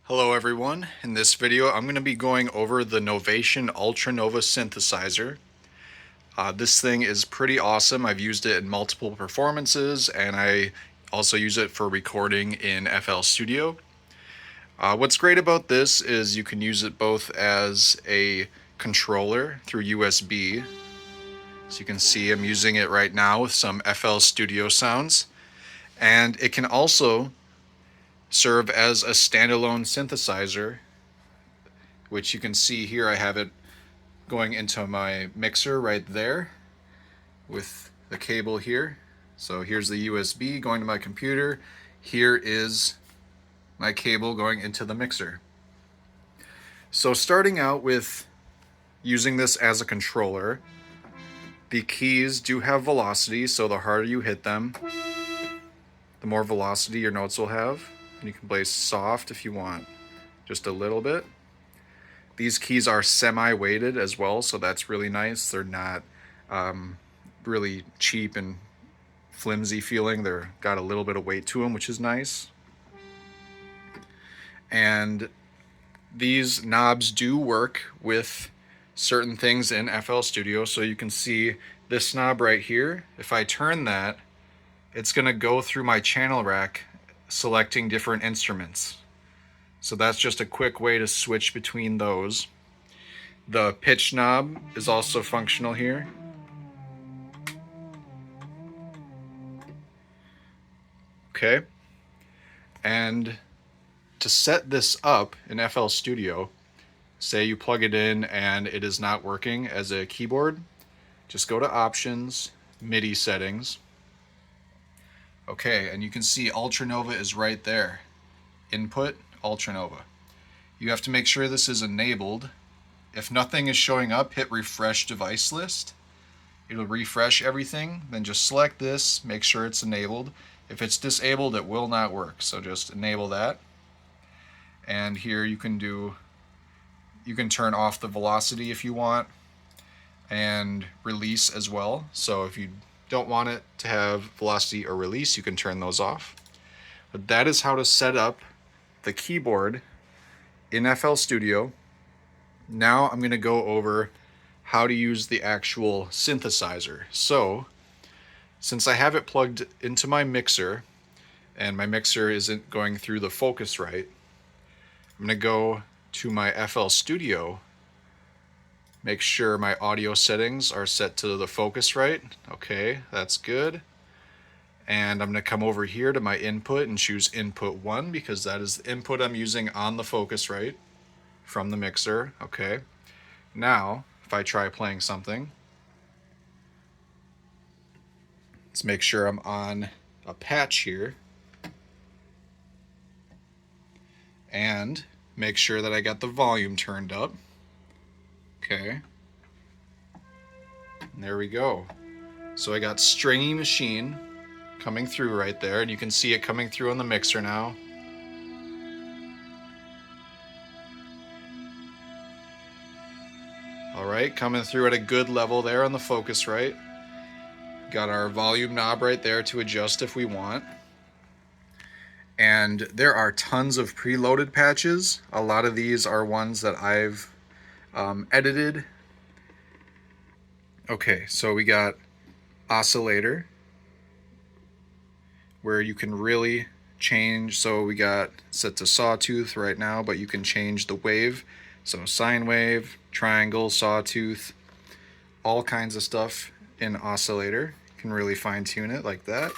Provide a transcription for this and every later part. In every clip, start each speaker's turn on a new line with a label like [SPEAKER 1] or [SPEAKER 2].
[SPEAKER 1] Hello everyone. In this video I'm going to be going over the Novation Ultranova Synthesizer. This thing is pretty awesome. I've used it in multiple performances and I also use it for recording in FL Studio. What's great about this is you can use it both as a controller through USB. So you can see I'm using it right now with some FL Studio sounds. And it can also serve as a standalone synthesizer, which you can see here. I have it going into my mixer right there with the cable here. So here's the USB going to my computer. Here is my cable going into the mixer. So starting out with using this as a controller, the keys do have velocity, so the harder you hit them, the more velocity your notes will have. And you can play soft if you want, just a little bit. These keys are semi-weighted as well, so that's really nice. They're not really cheap and flimsy feeling. They're got a little bit of weight to them, which is nice. And these knobs do work with certain things in FL Studio. So you can see this knob right here. If I turn that, it's going to go through my channel rack selecting different instruments. So that's just a quick way to switch between those. The pitch knob is also functional here. Okay. And to set this up in FL Studio, say you plug it in and it is not working as a keyboard, just go to Options, MIDI Settings. Okay, and you can see Ultranova is right there. Input, Ultranova. You have to make sure this is enabled. If nothing is showing up, hit Refresh Device List. It'll refresh everything. Then just select this, make sure it's enabled. If it's disabled, it will not work. So just enable that. And here you can turn off the velocity if you want, and release as well. So if you don't want it to have velocity or release, you can turn those off. But that is how to set up the keyboard in FL Studio. Now I'm going to go over how to use the actual synthesizer. So since I have it plugged into my mixer and my mixer isn't going through the Focusrite, I'm going to go to my FL Studio, make sure my audio settings are set to the Focusrite. Okay, that's good. And I'm going to come over here to my input and choose input 1 because that is the input I'm using on the Focusrite from the mixer. Okay. Now, if I try playing something, let's make sure I'm on a patch here. And make sure that I got the volume turned up. Okay. And there we go. So I got Stringy Machine coming through right there, and you can see it coming through on the mixer now. Alright, coming through at a good level there on the Focusrite. Got our volume knob right there to adjust if we want. And there are tons of preloaded patches. A lot of these are ones that I've edited. Okay, so we got oscillator, where you can really change. So we got set to sawtooth right now, but you can change the wave. So sine wave, triangle, sawtooth, all kinds of stuff in oscillator. You can really fine tune it like that.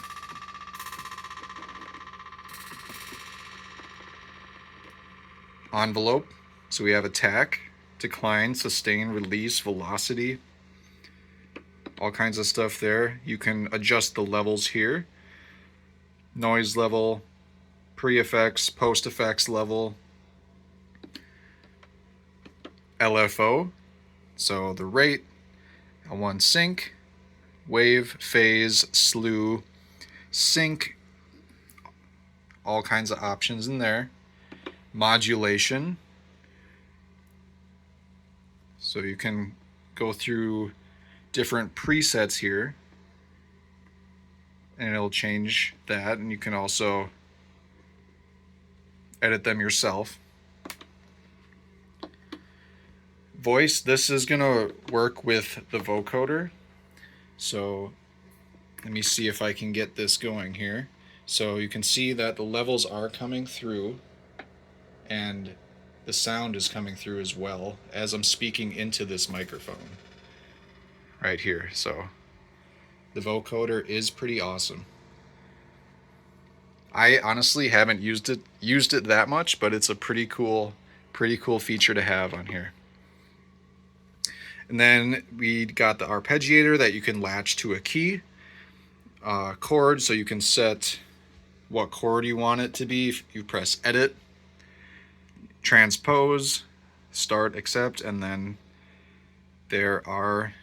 [SPEAKER 1] Envelope, so we have attack, decline, sustain, release, velocity, all kinds of stuff there. You can adjust the levels here. Noise level, pre-effects, post-effects level, LFO, so the rate, L1 sync, wave, phase, slew, sync, all kinds of options in there. Modulation, so you can go through different presets here and it'll change that, and you can also edit them yourself. voice, this is gonna work with the vocoder. So let me see if I can get this going here. So you can see that the levels are coming through and the sound is coming through as well as I'm speaking into this microphone right here. So the vocoder is pretty awesome. I honestly haven't used it that much, but it's a pretty cool feature to have on here. And then we got the arpeggiator that you can latch to a key, chord, so you can set what chord you want it to be. You press edit, transpose, start, accept, and then there are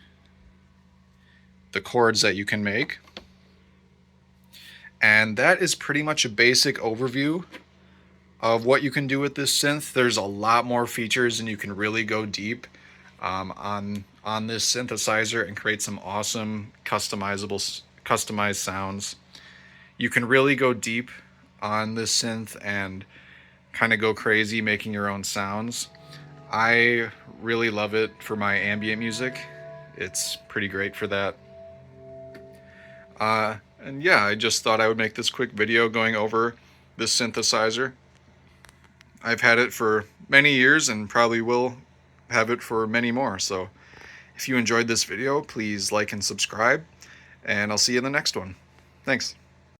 [SPEAKER 1] the chords that you can make. And that is pretty much a basic overview of what you can do with this synth. There's a lot more features and you can really go deep on this synthesizer and create some awesome customized sounds. You can really go deep on this synth and kind of go crazy making your own sounds. I really love it for my ambient music. It's pretty great for that. And yeah, I just thought I would make this quick video going over this synthesizer. I've had it for many years and probably will have it for many more. So if you enjoyed this video, please like and subscribe, and I'll see you in the next one. Thanks.